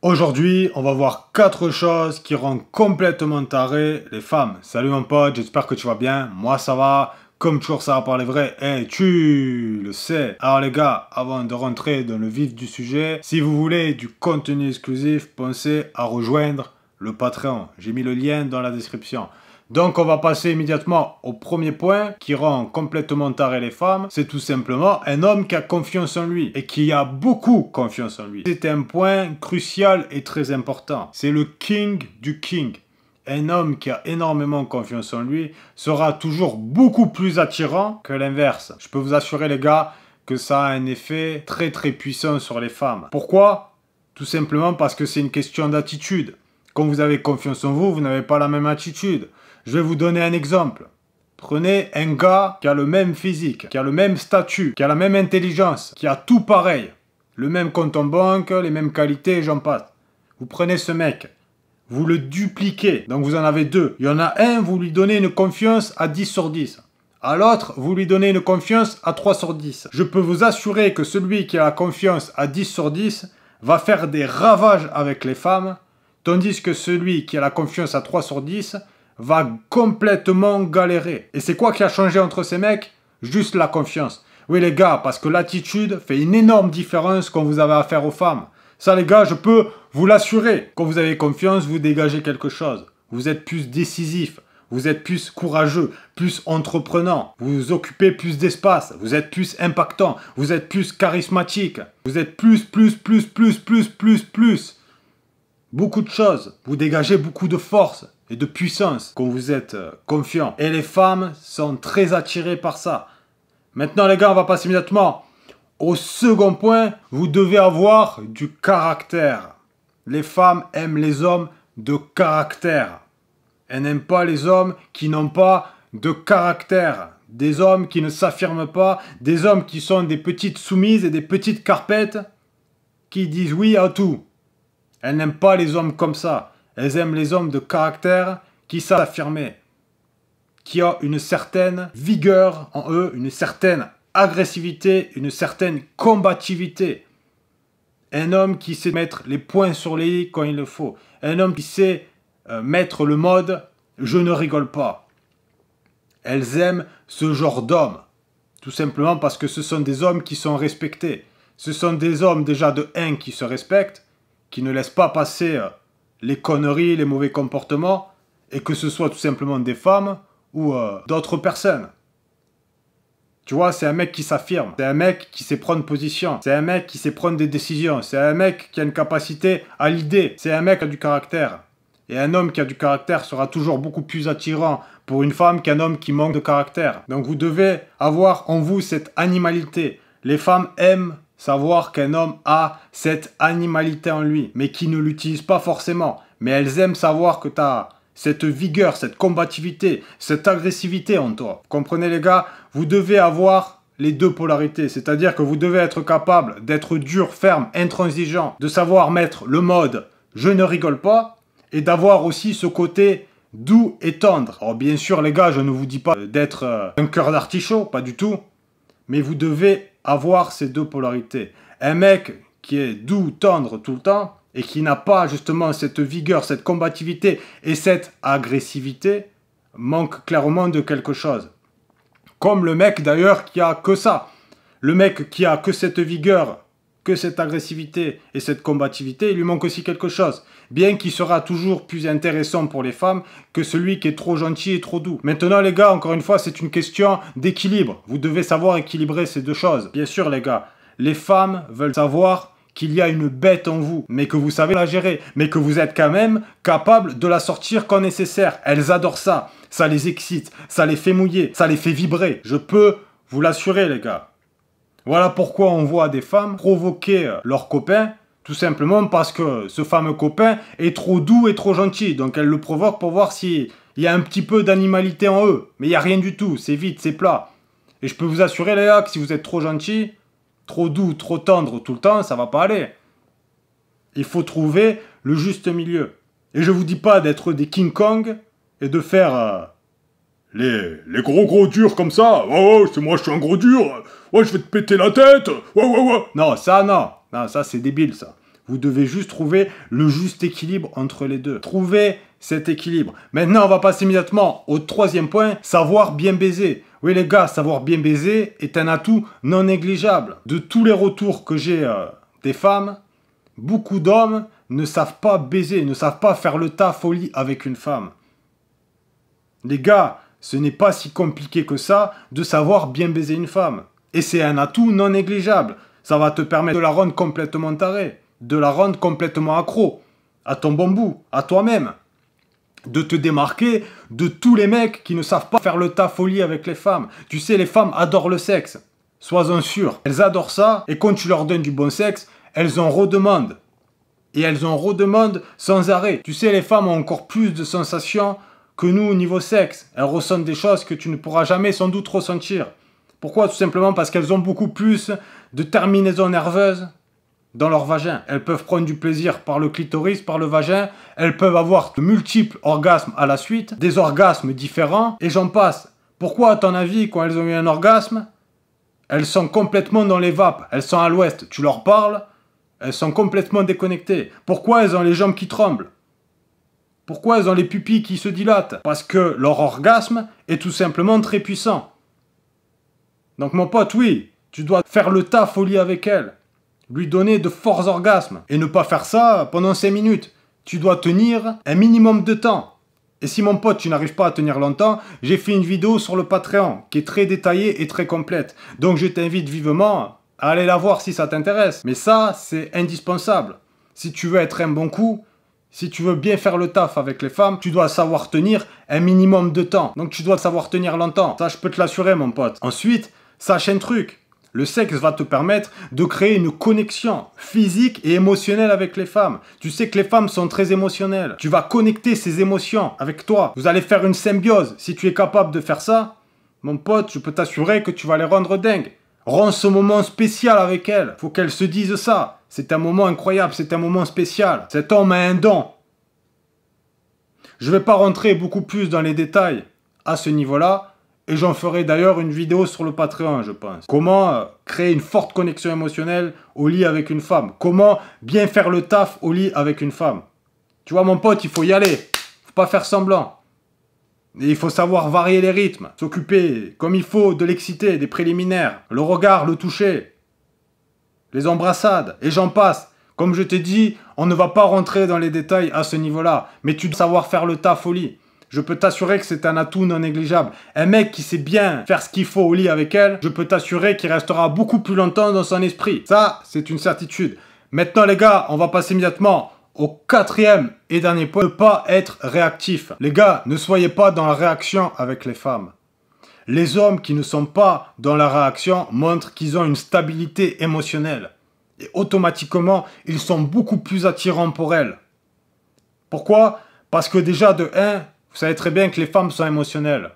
Aujourd'hui, on va voir 4 choses qui rendent complètement taré les femmes. Salut mon pote, j'espère que tu vas bien. Moi ça va, comme toujours ça va parler vrai, et tu le sais. Alors les gars, avant de rentrer dans le vif du sujet, si vous voulez du contenu exclusif, pensez à rejoindre le Patreon. J'ai mis le lien dans la description. Donc on va passer immédiatement au premier point qui rend complètement taré les femmes. C'est tout simplement un homme qui a confiance en lui et qui a beaucoup confiance en lui. C'est un point crucial et très important. C'est le king du king. Un homme qui a énormément confiance en lui sera toujours beaucoup plus attirant que l'inverse. Je peux vous assurer les gars que ça a un effet très puissant sur les femmes. Pourquoi? Tout simplement parce que c'est une question d'attitude. Quand vous avez confiance en vous, vous n'avez pas la même attitude. Je vais vous donner un exemple. Prenez un gars qui a le même physique, qui a le même statut, qui a la même intelligence, qui a tout pareil. Le même compte en banque, les mêmes qualités, j'en passe. Vous prenez ce mec, vous le dupliquez, donc vous en avez deux. Il y en a un, vous lui donnez une confiance à 10 sur 10. À l'autre, vous lui donnez une confiance à 3 sur 10. Je peux vous assurer que celui qui a la confiance à 10 sur 10 va faire des ravages avec les femmes, tandis que celui qui a la confiance à 3 sur 10 va complètement galérer. Et c'est quoi qui a changé entre ces mecs? Juste la confiance. Oui les gars, parce que l'attitude fait une énorme différence quand vous avez affaire aux femmes. Ça les gars, je peux vous l'assurer. Quand vous avez confiance, vous dégagez quelque chose. Vous êtes plus décisif. Vous êtes plus courageux, plus entreprenant. Vous occupez plus d'espace. Vous êtes plus impactant. Vous êtes plus charismatique. Vous êtes plus. Beaucoup de choses. Vous dégagez beaucoup de force et de puissance quand vous êtes confiant. Et les femmes sont très attirées par ça. Maintenant les gars, on va passer immédiatement au second point. Vous devez avoir du caractère. Les femmes aiment les hommes de caractère. Elles n'aiment pas les hommes qui n'ont pas de caractère. Des hommes qui ne s'affirment pas. Des hommes qui sont des petites soumises et des petites carpettes qui disent oui à tout. Elles n'aiment pas les hommes comme ça. Elles aiment les hommes de caractère qui savent s'affirmer, qui ont une certaine vigueur en eux, une certaine agressivité, une certaine combativité. Un homme qui sait mettre les points sur les i quand il le faut. Un homme qui sait mettre le mode « je ne rigole pas ». Elles aiment ce genre d'hommes. Tout simplement parce que ce sont des hommes qui sont respectés. Ce sont des hommes déjà de 1 qui se respectent, qui ne laissent pas passer les conneries, les mauvais comportements, et que ce soit tout simplement des femmes ou d'autres personnes. Tu vois, c'est un mec qui s'affirme, c'est un mec qui sait prendre position, c'est un mec qui sait prendre des décisions, c'est un mec qui a une capacité à l'idée, c'est un mec qui a du caractère. Et un homme qui a du caractère sera toujours beaucoup plus attirant pour une femme qu'un homme qui manque de caractère. Donc vous devez avoir en vous cette animalité. Les femmes aiment savoir qu'un homme a cette animalité en lui, mais qui ne l'utilise pas forcément. Mais elles aiment savoir que tu as cette vigueur, cette combativité, cette agressivité en toi. Comprenez les gars, vous devez avoir les deux polarités. C'est-à-dire que vous devez être capable d'être dur, ferme, intransigeant, de savoir mettre le mode « je ne rigole pas » et d'avoir aussi ce côté doux et tendre. Alors bien sûr les gars, je ne vous dis pas d'être un cœur d'artichaut, pas du tout. Mais vous devez avoir ces deux polarités. Un mec qui est doux, tendre tout le temps et qui n'a pas justement cette vigueur, cette combativité et cette agressivité manque clairement de quelque chose. Comme le mec d'ailleurs qui a que ça. Le mec qui a que cette vigueur, que cette agressivité et cette combativité, il lui manque aussi quelque chose. Bien qu'il sera toujours plus intéressant pour les femmes que celui qui est trop gentil et trop doux. Maintenant les gars, encore une fois, c'est une question d'équilibre. Vous devez savoir équilibrer ces deux choses. Bien sûr les gars, les femmes veulent savoir qu'il y a une bête en vous, mais que vous savez la gérer, mais que vous êtes quand même capable de la sortir quand nécessaire. Elles adorent ça, ça les excite, ça les fait mouiller, ça les fait vibrer. Je peux vous l'assurer les gars. Voilà pourquoi on voit des femmes provoquer leurs copains, tout simplement parce que ce fameux copain est trop doux et trop gentil. Donc elles le provoquent pour voir s'il y a un petit peu d'animalité en eux. Mais il n'y a rien du tout, c'est vide, c'est plat. Et je peux vous assurer les gars que si vous êtes trop gentil, trop doux, trop tendre tout le temps, ça va pas aller. Il faut trouver le juste milieu. Et je vous dis pas d'être des King Kong et de faire... Les gros durs comme ça. Ouais, c'est moi, je suis un gros dur. Ouais, je vais te péter la tête. Ouais. Non, ça, non. Non, ça, c'est débile, ça. Vous devez juste trouver le juste équilibre entre les deux. Trouvez cet équilibre. Maintenant, on va passer immédiatement au troisième point, savoir bien baiser. Oui les gars, savoir bien baiser est un atout non négligeable. De tous les retours que j'ai des femmes, beaucoup d'hommes ne savent pas baiser, ne savent pas faire le taf au lit avec une femme. Les gars, ce n'est pas si compliqué que ça de savoir bien baiser une femme. Et c'est un atout non négligeable. Ça va te permettre de la rendre complètement tarée, de la rendre complètement accro, à ton bon bout, à toi-même. De te démarquer de tous les mecs qui ne savent pas faire le taf au lit avec les femmes. Tu sais, les femmes adorent le sexe. Sois-en sûr. Elles adorent ça et quand tu leur donnes du bon sexe, elles en redemandent. Et elles en redemandent sans arrêt. Tu sais, les femmes ont encore plus de sensations que nous au niveau sexe. Elles ressentent des choses que tu ne pourras jamais sans doute ressentir. Pourquoi? Tout simplement parce qu'elles ont beaucoup plus de terminaisons nerveuses dans leur vagin. Elles peuvent prendre du plaisir par le clitoris, par le vagin. Elles peuvent avoir de multiples orgasmes à la suite, des orgasmes différents, et j'en passe. Pourquoi, à ton avis, quand elles ont eu un orgasme, elles sont complètement dans les vapes, elles sont à l'ouest. Tu leur parles, elles sont complètement déconnectées. Pourquoi elles ont les jambes qui tremblent? Pourquoi elles ont les pupilles qui se dilatent? Parce que leur orgasme est tout simplement très puissant. Donc mon pote, oui, tu dois faire le taf au lit avec elles. Lui donner de forts orgasmes. Et ne pas faire ça pendant 5 minutes. Tu dois tenir un minimum de temps. Et si mon pote, tu n'arrives pas à tenir longtemps, j'ai fait une vidéo sur le Patreon qui est très détaillée et très complète. Donc je t'invite vivement à aller la voir si ça t'intéresse. Mais ça, c'est indispensable. Si tu veux être un bon coup, si tu veux bien faire le taf avec les femmes, tu dois savoir tenir un minimum de temps. Donc tu dois savoir tenir longtemps. Ça, je peux te l'assurer, mon pote. Ensuite, sache un truc. Le sexe va te permettre de créer une connexion physique et émotionnelle avec les femmes. Tu sais que les femmes sont très émotionnelles. Tu vas connecter ces émotions avec toi. Vous allez faire une symbiose. Si tu es capable de faire ça, mon pote, je peux t'assurer que tu vas les rendre dingues. Rends ce moment spécial avec elles. Faut qu'elles se disent ça. C'est un moment incroyable, c'est un moment spécial. Cet homme a un don. Je ne vais pas rentrer beaucoup plus dans les détails à ce niveau-là. Et j'en ferai d'ailleurs une vidéo sur le Patreon, je pense. Comment créer une forte connexion émotionnelle au lit avec une femme. Comment bien faire le taf au lit avec une femme. Tu vois mon pote, il faut y aller. Faut pas faire semblant. Et il faut savoir varier les rythmes. S'occuper comme il faut de l'exciter, des préliminaires. Le regard, le toucher. Les embrassades. Et j'en passe. Comme je t'ai dit, on ne va pas rentrer dans les détails à ce niveau-là. Mais tu dois savoir faire le taf au lit. Je peux t'assurer que c'est un atout non négligeable. Un mec qui sait bien faire ce qu'il faut au lit avec elle, je peux t'assurer qu'il restera beaucoup plus longtemps dans son esprit. Ça, c'est une certitude. Maintenant les gars, on va passer immédiatement au quatrième et dernier point. Ne pas être réactif. Les gars, ne soyez pas dans la réaction avec les femmes. Les hommes qui ne sont pas dans la réaction montrent qu'ils ont une stabilité émotionnelle. Et automatiquement, ils sont beaucoup plus attirants pour elles. Pourquoi? Parce que déjà de 1, vous savez très bien que les femmes sont émotionnelles.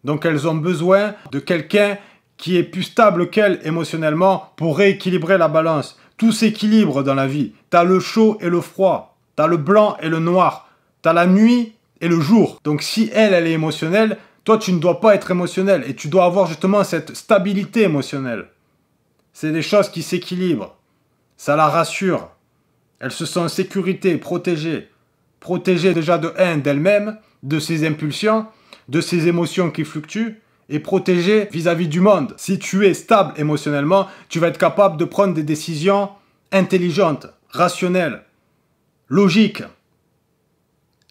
Donc elles ont besoin de quelqu'un qui est plus stable qu'elles émotionnellement pour rééquilibrer la balance. Tout s'équilibre dans la vie. T'as le chaud et le froid. T'as le blanc et le noir. T'as la nuit et le jour. Donc si elle est émotionnelle, toi tu ne dois pas être émotionnel. Et tu dois avoir justement cette stabilité émotionnelle. C'est des choses qui s'équilibrent. Ça la rassure. Elle se sent en sécurité, protégée. Protégée déjà de 1 d'elle-même, de ses impulsions, de ses émotions qui fluctuent, et protégée vis-à-vis du monde. Si tu es stable émotionnellement, tu vas être capable de prendre des décisions intelligentes, rationnelles, logiques.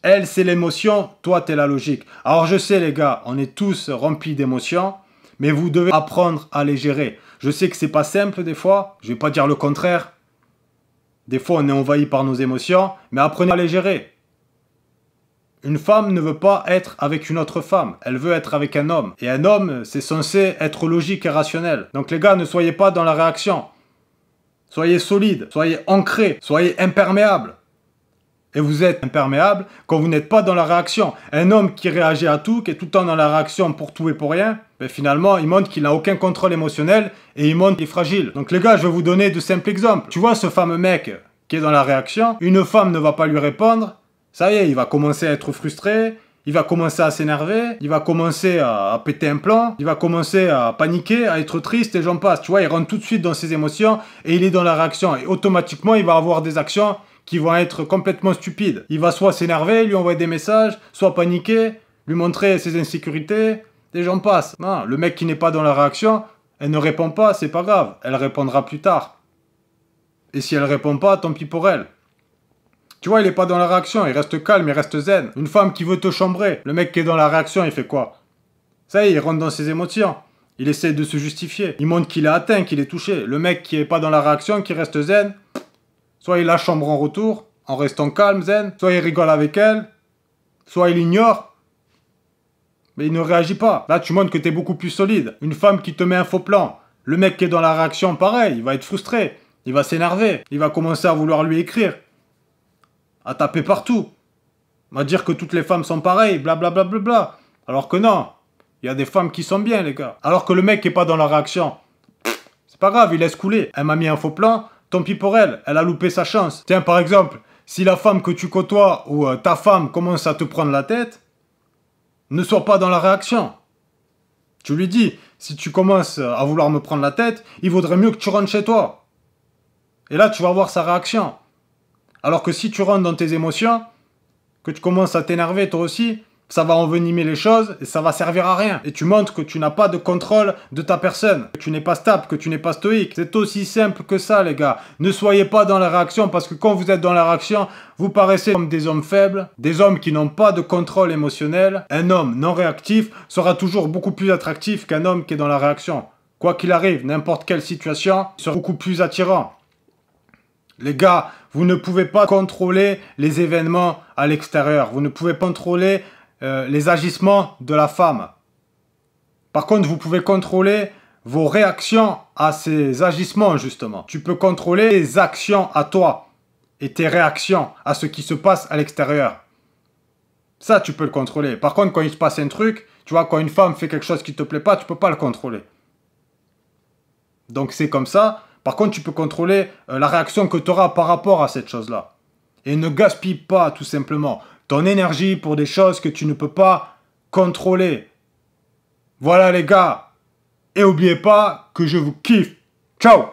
Elle, c'est l'émotion, toi, t'es la logique. Alors je sais les gars, on est tous remplis d'émotions, mais vous devez apprendre à les gérer. Je sais que c'est pas simple des fois, je vais pas dire le contraire. Des fois, on est envahi par nos émotions, mais apprenez à les gérer. Une femme ne veut pas être avec une autre femme, elle veut être avec un homme. Et un homme, c'est censé être logique et rationnel. Donc les gars, ne soyez pas dans la réaction. Soyez solide, soyez ancré, soyez imperméable. Et vous êtes imperméable quand vous n'êtes pas dans la réaction. Un homme qui réagit à tout, qui est tout le temps dans la réaction pour tout et pour rien, ben finalement, il montre qu'il n'a aucun contrôle émotionnel et il montre qu'il est fragile. Donc les gars, je vais vous donner de simples exemples. Tu vois ce fameux mec qui est dans la réaction, une femme ne va pas lui répondre. Ça y est, il va commencer à être frustré, il va commencer à s'énerver, il va commencer à péter un plomb, il va commencer à paniquer, à être triste et j'en passe. Tu vois, il rentre tout de suite dans ses émotions et il est dans la réaction. Et automatiquement, il va avoir des actions qui vont être complètement stupides. Il va soit s'énerver, lui envoyer des messages, soit paniquer, lui montrer ses insécurités et j'en passe. Non, le mec qui n'est pas dans la réaction, elle ne répond pas, c'est pas grave. Elle répondra plus tard. Et si elle répond pas, tant pis pour elle. Tu vois, il est pas dans la réaction, il reste calme, il reste zen. Une femme qui veut te chambrer, le mec qui est dans la réaction, il fait quoi? Ça y est, il rentre dans ses émotions. Il essaie de se justifier. Il montre qu'il est atteint, qu'il est touché. Le mec qui est pas dans la réaction, qui reste zen, soit il la chambre en retour, en restant calme, zen, soit il rigole avec elle, soit il ignore, mais il ne réagit pas. Là, tu montres que tu es beaucoup plus solide. Une femme qui te met un faux plan, le mec qui est dans la réaction, pareil, il va être frustré, il va s'énerver, il va commencer à vouloir lui écrire, à taper partout, à dire que toutes les femmes sont pareilles, blablabla. Bla, bla, bla, bla. Alors que non, il y a des femmes qui sont bien, les gars. Alors que le mec qui est pas dans la réaction, c'est pas grave, il laisse couler. Elle m'a mis un faux plan, tant pis pour elle, elle a loupé sa chance. Tiens, par exemple, si la femme que tu côtoies ou ta femme commence à te prendre la tête, ne sois pas dans la réaction. Tu lui dis, si tu commences à vouloir me prendre la tête, il vaudrait mieux que tu rentres chez toi. Et là, tu vas voir sa réaction. Alors que si tu rentres dans tes émotions, que tu commences à t'énerver toi aussi, ça va envenimer les choses et ça va servir à rien. Et tu montres que tu n'as pas de contrôle de ta personne, que tu n'es pas stable, que tu n'es pas stoïque. C'est aussi simple que ça, les gars. Ne soyez pas dans la réaction parce que quand vous êtes dans la réaction, vous paraissez comme des hommes faibles, des hommes qui n'ont pas de contrôle émotionnel. Un homme non réactif sera toujours beaucoup plus attractif qu'un homme qui est dans la réaction. Quoi qu'il arrive, n'importe quelle situation, il sera beaucoup plus attirant. Les gars, vous ne pouvez pas contrôler les événements à l'extérieur. Vous ne pouvez pas contrôler les agissements de la femme. Par contre, vous pouvez contrôler vos réactions à ces agissements, justement. Tu peux contrôler les actions à toi et tes réactions à ce qui se passe à l'extérieur. Ça, tu peux le contrôler. Par contre, quand il se passe un truc, tu vois, quand une femme fait quelque chose qui ne te plaît pas, tu ne peux pas le contrôler. Donc, c'est comme ça. Par contre, tu peux contrôler la réaction que tu auras par rapport à cette chose-là. Et ne gaspille pas, tout simplement, ton énergie pour des choses que tu ne peux pas contrôler. Voilà les gars. Et n'oubliez pas que je vous kiffe. Ciao!